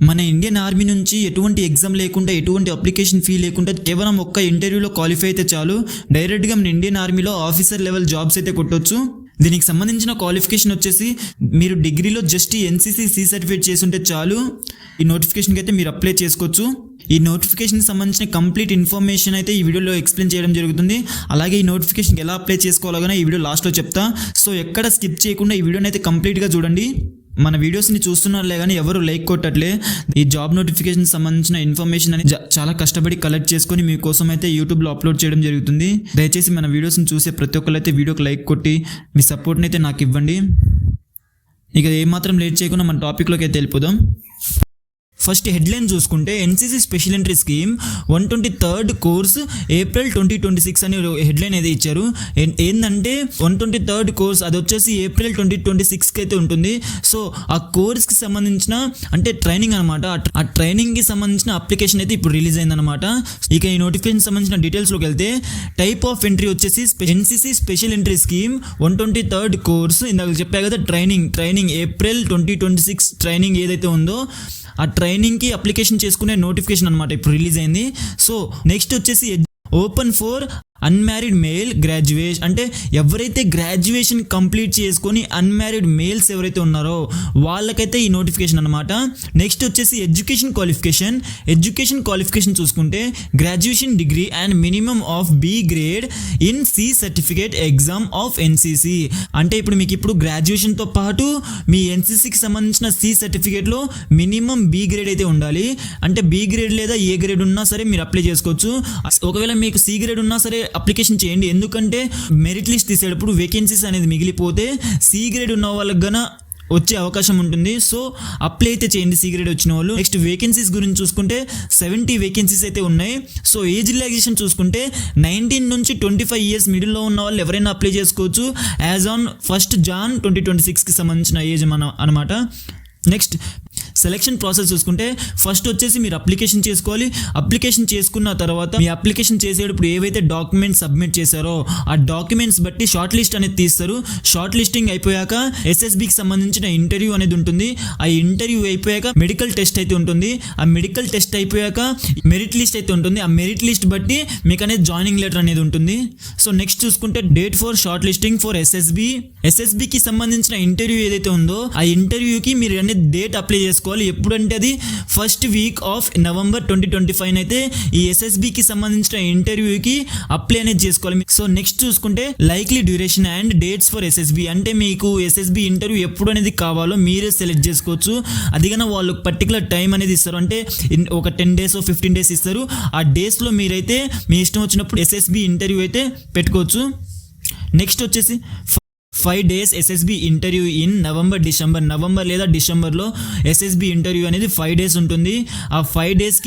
మన Indian army నుంచి ఎటువంటి ఎగ్జామ్ లేకుండా ఎటువంటి అప్లికేషన్ ఫీ లేకుండా కేవలం ఒక్క ఇంటర్వ్యూలో క్వాలిఫై అయితే చాలు డైరెక్ట్గా మన ఇండియన్ ఆర్మీలో ఆఫీసర్ లెవెల్ జాబ్స్ అయితే కొట్టొచ్చు. దీనికి సంబంధించిన క్వాలిఫికేషన్ వచ్చేసి మీరు డిగ్రీలో జస్ట్ ఎన్సీసీ సి సర్టిఫికేట్ చేసి ఉంటే చాలు ఈ నోటిఫికేషన్కి అయితే మీరు అప్లై చేసుకోవచ్చు. ఈ నోటిఫికేషన్కి సంబంధించిన కంప్లీట్ ఇన్ఫర్మేషన్ అయితే ఈ వీడియోలో ఎక్స్ప్లెయిన్ చేయడం జరుగుతుంది. అలాగే ఈ నోటిఫికేషన్కి ఎలా అప్లై చేసుకోవాలో ఈ వీడియో లాస్ట్లో చెప్తా. సో ఎక్కడ స్కిప్ చేయకుండా ఈ వీడియోని అయితే కంప్లీట్గా చూడండి. మన వీడియోస్ని చూస్తున్నారులే కానీ ఎవరు లైక్ కొట్టట్లే. ఈ జాబ్ నోటిఫికేషన్ సంబంధించిన ఇన్ఫర్మేషన్ అని చాలా కష్టపడి కలెక్ట్ చేసుకొని మీకోసం అయితే యూట్యూబ్లో అప్లోడ్ చేయడం జరుగుతుంది. దయచేసి మన వీడియోస్ని చూసే ప్రతి ఒక్కరు అయితే వీడియోకి లైక్ కొట్టి మీ సపోర్ట్ని అయితే నాకు ఇవ్వండి. ఇక ఏమాత్రం లేట్ చేయకుండా మన టాపిక్లోకి అయితే వెళ్ళిపోదాం. ఫస్ట్ హెడ్లైన్ చూసుకుంటే NCC special entry scheme 123rd course April 2026 అని హెడ్లైన్ అయితే ఇచ్చారు. ఏంటంటే 123rd కోర్స్ అది వచ్చేసి ఏప్రిల్ 2026కి అయితే ఉంటుంది. సో ఆ కోర్స్కి సంబంధించిన అంటే ట్రైనింగ్ అనమాట. ఆ ట్రైనింగ్కి సంబంధించిన అప్లికేషన్ అయితే ఇప్పుడు రిలీజ్ అయిందనమాట. ఇక ఈ నోటిఫికేషన్ సంబంధించిన డీటెయిల్స్లోకి వెళ్తే టైప్ ఆఫ్ ఎంట్రీ వచ్చేసి NCC special entry scheme 123rd course. ఇందాక చెప్పా కదా ట్రైనింగ్ ఏప్రిల్ 2026 ట్రైనింగ్ ఏదైతే ఉందో ఆ ట్రైనింగ్కి అప్లికేషన్ చేసుకునే నోటిఫికేషన్ అనమాట ఇప్పుడు రిలీజ్ అయింది. సో నెక్స్ట్ వచ్చేసి open for unmarried male graduation అంటే ఎవరైతే గ్రాడ్యుయేషన్ కంప్లీట్ చేసుకొని అన్మ్యారీడ్ మేల్స్ ఎవరైతే ఉన్నారో వాళ్ళకైతే ఈ నోటిఫికేషన్ అనమాట. నెక్స్ట్ వచ్చేసి ఎడ్యుకేషన్ క్వాలిఫికేషన్ చూసుకుంటే graduation degree and minimum of B grade in C certificate exam of NCC. అంటే ఇప్పుడు గ్రాడ్యుయేషన్తో పాటు మీ ఎన్సీసీకి సంబంధించిన సి సర్టిఫికేట్లో మినిమం బి గ్రేడ్ అయితే ఉండాలి. అంటే బి గ్రేడ్ లేదా ఏ గ్రేడ్ ఉన్నా సరే మీరు అప్లై చేసుకోవచ్చు. ఒకవేళ మీకు సి గ్రేడ్ ఉన్నా సరే అప్లికేషన్ చేయండి. ఎందుకంటే మెరిట్ లిస్ట్ తీసేటప్పుడు వేకెన్సీస్ అనేది మిగిలిపోతే సి గ్రేడ్ ఉన్న వాళ్ళకి గన వచ్చే అవకాశం ఉంటుంది. సో అప్లై అయితే చేయండి సి గ్రేడ్ వచ్చిన వాళ్ళు. నెక్స్ట్ వేకెన్సీస్ గురించి చూసుకుంటే 70 వేకెన్సీస్ అయితే ఉన్నాయి. సో ఏజ్ రిలాక్సేషన్ చూసుకుంటే 19 నుంచి 25 ఇయర్స్ మిడిల్లో ఉన్న వాళ్ళు ఎవరైనా అప్లై చేసుకోవచ్చు యాజ్ ఆన్ 1 Jan 2026కి సంబంధించిన ఏజ్ అనమాట. నెక్స్ట్ సెలెక్షన్ ప్రాసెస్ చూసుకుంటే ఫస్ట్ వచ్చేసి మీరు అప్లికేషన్ చేసుకోవాలి. అప్లికేషన్ చేసుకున్న తర్వాత మీ అప్లికేషన్ చేసేటప్పుడు ఏవైతే డాక్యుమెంట్స్ సబ్మిట్ చేశారో ఆ డాక్యుమెంట్స్ బట్టి షార్ట్ లిస్ట్ అనేది తీస్తారు. షార్ట్ లిస్టింగ్ అయిపోయాక ఎస్ఎస్బికి సంబంధించిన ఇంటర్వ్యూ అనేది ఉంటుంది. ఆ ఇంటర్వ్యూ అయిపోయాక మెడికల్ టెస్ట్ అయితే ఉంటుంది. ఆ మెడికల్ టెస్ట్ అయిపోయాక మెరిట్ లిస్ట్ అయితే ఉంటుంది. ఆ మెరిట్ లిస్ట్ బట్టి మీకు అనేది జాయినింగ్ లెటర్ అనేది ఉంటుంది. సో నెక్స్ట్ చూసుకుంటే date for shortlisting for ఎస్ఎస్బికి సంబంధించిన ఇంటర్వ్యూ ఏదైతే ఉందో ఆ ఇంటర్వ్యూకి మీరు అనేది డేట్ అప్లై చేసుకోవాలి. ఎప్పుడంటే అది ఫస్ట్ వీక్ ఆఫ్ November 2025 అయితే ఈ ఎస్ఎస్బికి సంబంధించిన ఇంటర్వ్యూకి అప్లై అనేది చేసుకోవాలి. సో నెక్స్ట్ చూసుకుంటే likely duration and dates for SSB అంటే మీకు ఎస్ఎస్బి ఇంటర్వ్యూ ఎప్పుడు అనేది కావాలో మీరే సెలెక్ట్ చేసుకోవచ్చు. అదిగానే వాళ్ళు పర్టికులర్ టైం అనేది ఇస్తారు. అంటే ఒక 10 days 15 days ఇస్తారు. ఆ డేస్లో మీరైతే మీ ఇష్టం వచ్చినప్పుడు ఎస్ఎస్బి ఇంటర్వ్యూ అయితే పెట్టుకోవచ్చు. నెక్స్ట్ వచ్చేసి 5 days SSB interview in November లేదా డిసెంబర్లో ఎస్ఎస్బి ఇంటర్వ్యూ అనేది 5 days ఉంటుంది. ఆ 5 days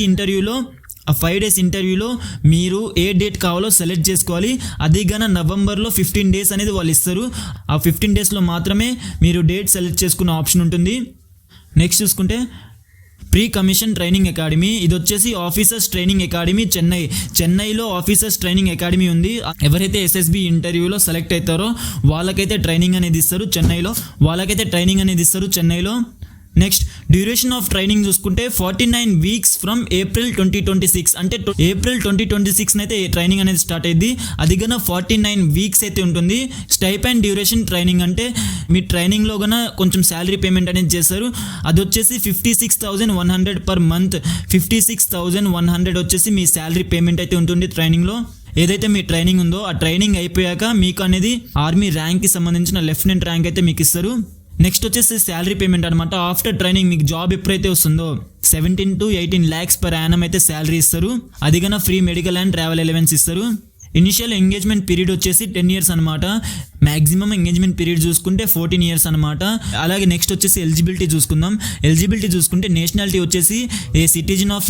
ఇంటర్వ్యూలో మీరు ఏ డేట్ కావాలో సెలెక్ట్ చేసుకోవాలి. అది గాన నవంబర్లో 15 days అనేది వాళ్ళు ఇస్తారు. ఆ 15 daysలో మాత్రమే మీరు డేట్ సెలెక్ట్ చేసుకునే ఆప్షన్ ఉంటుంది. నెక్స్ట్ చూసుకుంటే ప్రీ కమిషన్ ట్రైనింగ్ అకాడమీ. ఇది వచ్చేసి ఆఫీసర్స్ ట్రైనింగ్ అకాడమీ చెన్నైలో ఆఫీసర్స్ ట్రైనింగ్ అకాడమీ ఉంది. ఎవరైతే ఎస్ఎస్బి ఇంటర్వ్యూలో సెలెక్ట్ అవుతారో వాళ్ళకైతే ట్రైనింగ్ అనేది ఇస్తారు చెన్నైలో. నెక్స్ట్ డ్యూరేషన్ ఆఫ్ ట్రైనింగ్ చూసుకుంటే 49 weeks ఫ్రమ్ ఏప్రిల్ 2026 అంటే ఏప్రిల్ 2026 అయితే ట్రైనింగ్ అనేది స్టార్ట్ అయింది. అది కన్నా 49 weeks అయితే ఉంటుంది. స్టైపెండ్ డ్యూరేషన్ ట్రైనింగ్ అంటే మీ ట్రైనింగ్లో కన్నా కొంచెం శాలరీ పేమెంట్ అనేది చేస్తారు. అది వచ్చేసి 56,100 per month. 56,100 వచ్చేసి మీ శాలరీ పేమెంట్ అయితే ఉంటుంది ట్రైనింగ్లో. ఏదైతే మీ ట్రైనింగ్ ఉందో ఆ ట్రైనింగ్ అయిపోయాక మీకు అనేది ఆర్మీ ర్యాంక్కి సంబంధించిన లెఫ్టినెంట్ ర్యాంక్ అయితే మీకు ఇస్తారు. నెక్స్ట్ వచ్చేసి శాలరీ పేమెంట్ అనమాట. ఆఫ్టర్ ట్రైనింగ్ మీకు జాబ్ ఎప్పుడైతే వస్తుందో 17 to 18 lakhs per annum అయితే శాలరీ ఇస్తారు. అది కన్నా free medical and travel allowance ఇస్తారు. ఇనిషియల్ ఎంగేజ్మెంట్ పీరియడ్ వచ్చేసి 10 years అనమాట. మ్యాక్సిమం ఎంగేజ్మెంట్ పీరియడ్ చూసుకుంటే 14 years అనమాట. అలాగే నెక్స్ట్ వచ్చేసి ఎలిజిబిలిటీ చూసుకుంటే నేషనాలిటీ వచ్చేసి ఏ సిటిజన్ ఆఫ్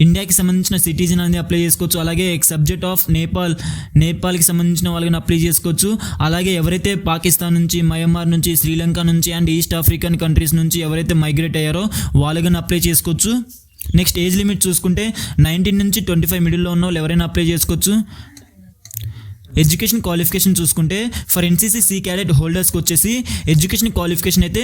ఇండియాకి సంబంధించిన సిటిజన్ అనేది అప్లై చేసుకోవచ్చు. అలాగే సబ్జెక్ట్ ఆఫ్ నేపాల్కి సంబంధించిన వాళ్ళని అప్లై చేసుకోవచ్చు. అలాగే ఎవరైతే పాకిస్తాన్ నుంచి, మయన్మార్ నుంచి, శ్రీలంక నుంచి అండ్ ఈస్ట్ ఆఫ్రికన్ కంట్రీస్ నుంచి ఎవరైతే మైగ్రేట్ అయ్యారో వాళ్ళని అప్లై చేసుకోవచ్చు. నెక్స్ట్ ఏజ్ లిమిట్ చూసుకుంటే 19 నుంచి 25 మిడిల్లో ఉన్న వాళ్ళు ఎవరైనా అప్లై చేసుకోవచ్చు. ఎడ్యుకేషన్ క్వాలిఫికేషన్ చూసుకుంటే ఫర్ ఎన్సీసీ సి క్యాడెట్ హోల్డర్స్కి వచ్చేసి ఎడ్యుకేషన్ క్వాలిఫికేషన్ అయితే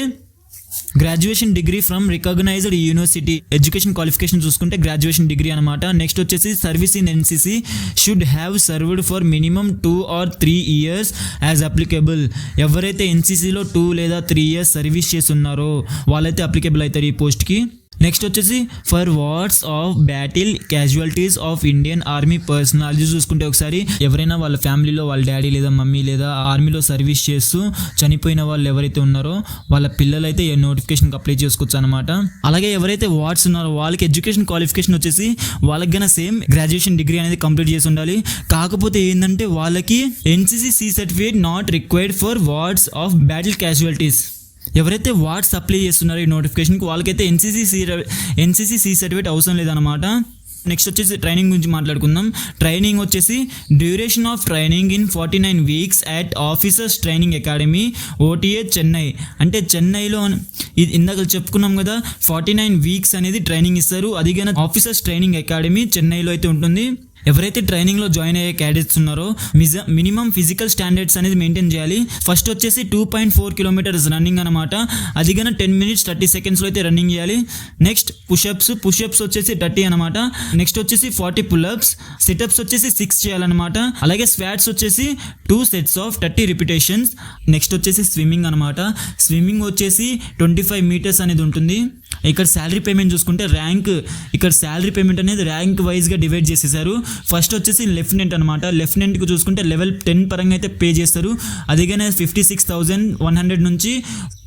graduation degree from recognised university, education qualification చూసుకుంటే గ్రాడ్యుయేషన్ డిగ్రీ అనమాట. నెక్స్ట్ వచ్చేసి service in NCC should have served for minimum 2 or 3 years as applicable. ఎవరైతే ఎన్సీసీలో 2 లేదా 3 years సర్వీస్ చేసి ఉన్నారో వాళ్ళైతే అప్లికేబుల్ అవుతారు ఈ పోస్ట్కి. నెక్స్ట్ వచ్చేసి for wards of battle casualties of Indian army personnel. అది చూసుకుంటే ఒకసారి ఎవరైనా వాళ్ళ ఫ్యామిలీలో వాళ్ళ డాడీ లేదా మమ్మీ లేదా ఆర్మీలో సర్వీస్ చేస్తూ చనిపోయిన వాళ్ళు ఎవరైతే ఉన్నారో వాళ్ళ పిల్లలు అయితే ఈ నోటిఫికేషన్కి అప్లై చేసుకోవచ్చు అనమాట. అలాగే ఎవరైతే వార్డ్స్ ఉన్నారో వాళ్ళకి ఎడ్యుకేషన్ క్వాలిఫికేషన్ వచ్చేసి వాళ్ళకి గన సేమ్ గ్రాడ్యుయేషన్ డిగ్రీ అనేది కంప్లీట్ చేసి ఉండాలి. కాకపోతే ఏంటంటే వాళ్ళకి NCC C certificate not required for wards of battle casualties. ఎవరైతే వార్డ్స్ అప్లై చేస్తున్నారో ఈ నోటిఫికేషన్కి వాళ్ళకైతే ఎన్సీసీ సి సర్టిఫికేట్ అవసరం లేదనమాట. నెక్స్ట్ వచ్చేసి ట్రైనింగ్ గురించి మాట్లాడుకుందాం. ట్రైనింగ్ వచ్చేసి duration of training in 49 weeks at officers training academy OTA Chennai. అంటే చెన్నైలో ఇందాక చెప్పుకున్నాం కదా 49 weeks అనేది ట్రైనింగ్ ఇస్తారు. అది కానీ ఆఫీసర్స్ ట్రైనింగ్ అకాడమీ చెన్నైలో అయితే ఉంటుంది. ఎవరైతే ట్రైనింగ్లో జాయిన్ అయ్యే క్యాడెట్స్ ఉన్నారో మినిమం ఫిజికల్ స్టాండర్డ్స్ అనేది మెయింటైన్ చేయాలి. ఫస్ట్ వచ్చేసి 2.4 kilometers రన్నింగ్ అనమాట. అది కానీ 10 minutes 30 secondsలో అయితే రన్నింగ్ చేయాలి. నెక్స్ట్ పుషప్స్ వచ్చేసి 30 అనమాట. నెక్స్ట్ వచ్చేసి 40 pull-ups, సిటప్స్ వచ్చేసి 6 చేయాలన్నమాట. అలాగే స్వాట్స్ వచ్చేసి 2 sets of 30 repetitions. నెక్స్ట్ వచ్చేసి స్విమ్మింగ్ అనమాట. స్విమ్మింగ్ వచ్చేసి 25 meters అనేది ఉంటుంది. ఇక్కడ శాలరీ పేమెంట్ చూసుకుంటే ఇక్కడ శాలరీ పేమెంట్ అనేది ర్యాంక్ వైజ్గా డివైడ్ చేసేసారు. ఫస్ట్ వచ్చేసి లెఫ్టినెంట్ అనమాట. లెఫ్టినెంట్కి చూసుకుంటే లెవెల్ 10 పరంగా అయితే పే చేస్తారు. అదిగానే 56,100 నుంచి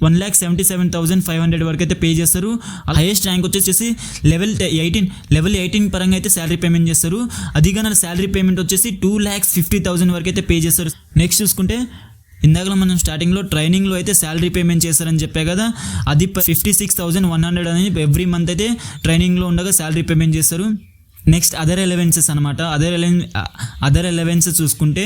1,77,500 వరకు అయితే పే చేస్తారు. హైయెస్ట్ ర్యాంక్ వచ్చేసి లెవెల్ 18 పరంగా అయితే శాలరీ పేమెంట్ చేస్తారు. అదిగానే శాలరీ పేమెంట్ వచ్చేసి 2,50,000 వరకు అయితే పే చేస్తారు. నెక్స్ట్ చూసుకుంటే ఇందాక మనం స్టార్టింగ్లో ట్రైనింగ్లో అయితే శాలరీ పేమెంట్ చేస్తారని చెప్పే కదా, అది 56,100 అనేది ఎవ్రీ మంత్ అయితే ట్రైనింగ్లో ఉండగా శాలరీ పేమెంట్ చేస్తారు. నెక్స్ట్ అదర్ అలవెన్సెస్ అనమాట. అదర్ అలవెన్సెస్ చూసుకుంటే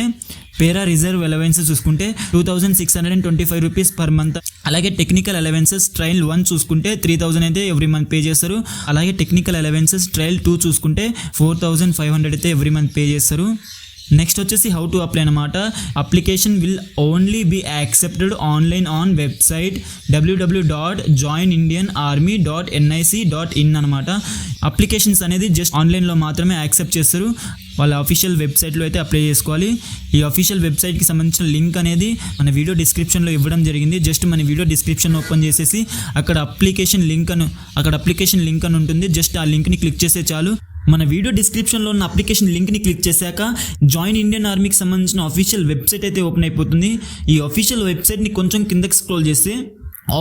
పేరా రిజర్వ్ అలవెన్సెస్ చూసుకుంటే 2,625 rupees పర్ మంత్. అలాగే టెక్నికల్ అలవెన్సెస్ ట్రయల్ 1 చూసుకుంటే 3,000 అయితే ఎవ్రీ మంత్ పే చేస్తారు. అలాగే టెక్నికల్ అలవెన్సెస్ ట్రయల్ 2 చూసుకుంటే 4,500 అయితే ఎవ్రీ మంత్ పే చేస్తారు. నెక్స్ట్ వచ్చేసి హౌ టు అప్లై అనమాట. Application will only be accepted online on website www.joinindianarmy.nic.in అనమాట. అప్లికేషన్స్ అనేది జస్ట్ ఆన్లైన్లో మాత్రమే యాక్సెప్ట్ చేస్తారు. వాళ్ళ అఫీషియల్ వెబ్సైట్లో అయితే అప్లై చేసుకోవాలి. ఈ అఫీషియల్ వెబ్సైట్కి సంబంధించిన లింక్ అనేది మన వీడియో డిస్క్రిప్షన్లో ఇవ్వడం జరిగింది. జస్ట్ మన వీడియో డిస్క్రిప్షన్ ఓపెన్ చేసేసి అక్కడ అప్లికేషన్ లింక్ అని ఉంటుంది. జస్ట్ ఆ లింక్ని క్లిక్ చేస్తే చాలు. మన వీడియో డిస్క్రిప్షన్లో ఉన్న అప్లికేషన్ లింక్ని క్లిక్ చేశాక జాయిన్ ఇండియన్ ఆర్మీకి సంబంధించిన అఫీషియల్ వెబ్సైట్ అయితే ఓపెన్ అయిపోతుంది. ఈ అఫీషియల్ వెబ్సైట్ని కొంచెం కిందకి స్క్రోల్ చేస్తే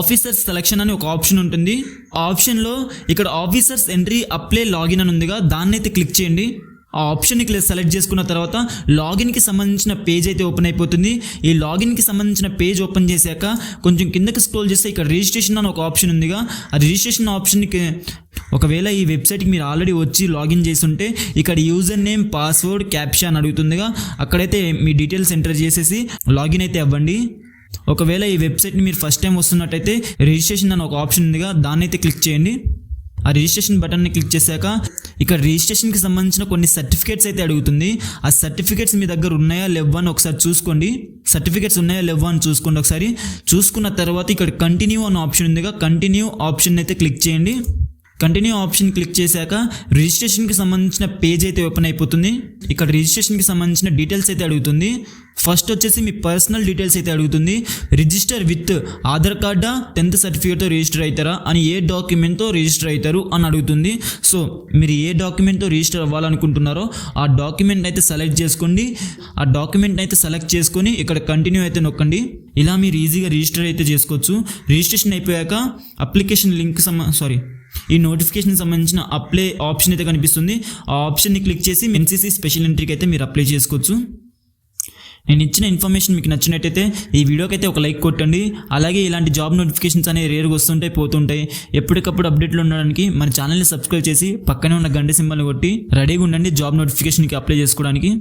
ఆఫీసర్స్ సెలక్షన్ అని ఒక ఆప్షన్ ఉంటుంది. ఆ ఆప్షన్లో ఇక్కడ ఆఫీసర్స్ ఎంట్రీ అప్లై లాగిన్ అని ఉందిగా, దాన్ని అయితే క్లిక్ చేయండి. ఆ ఆప్షన్ని సెలెక్ట్ చేసుకున్న తర్వాత లాగిన్కి సంబంధించిన పేజ్ అయితే ఓపెన్ అయిపోతుంది. ఈ లాగిన్కి సంబంధించిన పేజ్ ఓపెన్ చేశాక కొంచెం కిందకి స్క్రోల్ చేస్తే ఇక్కడ రిజిస్ట్రేషన్ అని ఒక ఆప్షన్ ఉందిగా, ఆ రిజిస్ట్రేషన్ ఆప్షన్కి ఒకవేళ ఈ వెబ్సైట్కి మీరు ఆల్రెడీ వచ్చి లాగిన్ చేసి ఉంటే ఇక్కడ యూజర్ నేమ్, పాస్వర్డ్, క్యాప్షా అని అడుగుతుందిగా, అక్కడైతే మీ డీటెయిల్స్ ఎంటర్ చేసేసి లాగిన్ అయితే అవ్వండి. ఒకవేళ ఈ వెబ్సైట్ని మీరు ఫస్ట్ టైం వస్తున్నట్టయితే రిజిస్ట్రేషన్ అని ఒక ఆప్షన్ ఉందిగా, దాన్ని అయితే క్లిక్ చేయండి. ఆ రిజిస్ట్రేషన్ బటన్ని క్లిక్ చేశాక ఇక్కడ రిజిస్ట్రేషన్కి సంబంధించిన కొన్ని సర్టిఫికేట్స్ అయితే అడుగుతుంది. ఆ సర్టిఫికేట్స్ మీ దగ్గర ఉన్నాయా లేవా అని ఒకసారి చూసుకోండి. సర్టిఫికేట్స్ ఉన్నాయా లేవా అని చూసుకోండి ఒకసారి. చూసుకున్న తర్వాత ఇక్కడ కంటిన్యూ అన్న ఆప్షన్ ఉందిగా, కంటిన్యూ ఆప్షన్ అయితే క్లిక్ చేయండి. కంటిన్యూ ఆప్షన్ క్లిక్ చేశాక రిజిస్ట్రేషన్కి సంబంధించిన పేజ్ అయితే ఓపెన్ అయిపోతుంది. ఇక్కడ రిజిస్ట్రేషన్కి సంబంధించిన డీటెయిల్స్ అయితే అడుగుతుంది. ఫస్ట్ వచ్చేసి మీ పర్సనల్ డీటెయిల్స్ అయితే అడుగుతుంది. రిజిస్టర్ విత్ ఆధార్ కార్డా, 10th సర్టిఫికేట్తో రిజిస్టర్ అవుతారా అని, ఏ డాక్యుమెంట్తో రిజిస్టర్ అవుతారు అని అడుగుతుంది. సో మీరు ఏ డాక్యుమెంట్తో రిజిస్టర్ అవ్వాలనుకుంటున్నారో ఆ డాక్యుమెంట్ అయితే సెలెక్ట్ చేసుకోండి. ఆ డాక్యుమెంట్ అయితే సెలెక్ట్ చేసుకొని ఇక్కడ కంటిన్యూ అయితే నొక్కండి. ఇలా మీరు ఈజీగా రిజిస్టర్ అయితే చేసుకోవచ్చు. రిజిస్ట్రేషన్ అయిపోయాక అప్లికేషన్ లింక్ ఈ నోటిఫికేషన్ సంబంధించిన అప్లై ఆప్షన్ అయితే కనిపిస్తుంది. ఆ ఆప్షన్ని క్లిక్ చేసి ఎన్సీసీ స్పెషల్ ఎంట్రీకి అయితే మీరు అప్లై చేసుకోవచ్చు. నేను ఇచ్చిన ఇన్ఫర్మేషన్ మీకు నచ్చినట్టయితే ఈ వీడియోకి అయితే ఒక లైక్ కొట్టండి. అలాగే ఇలాంటి జాబ్ నోటిఫికేషన్స్ అనేవి రేరుగా వస్తుంటాయి, పోతుంటాయి. ఎప్పటికప్పుడు అప్డేట్లో ఉండడానికి మన ఛానల్ని సబ్స్క్రైబ్ చేసి పక్కనే ఉన్న గంట సింబల్ని కొట్టి రెడీగా ఉండండి జాబ్ నోటిఫికేషన్కి అప్లై చేసుకోవడానికి.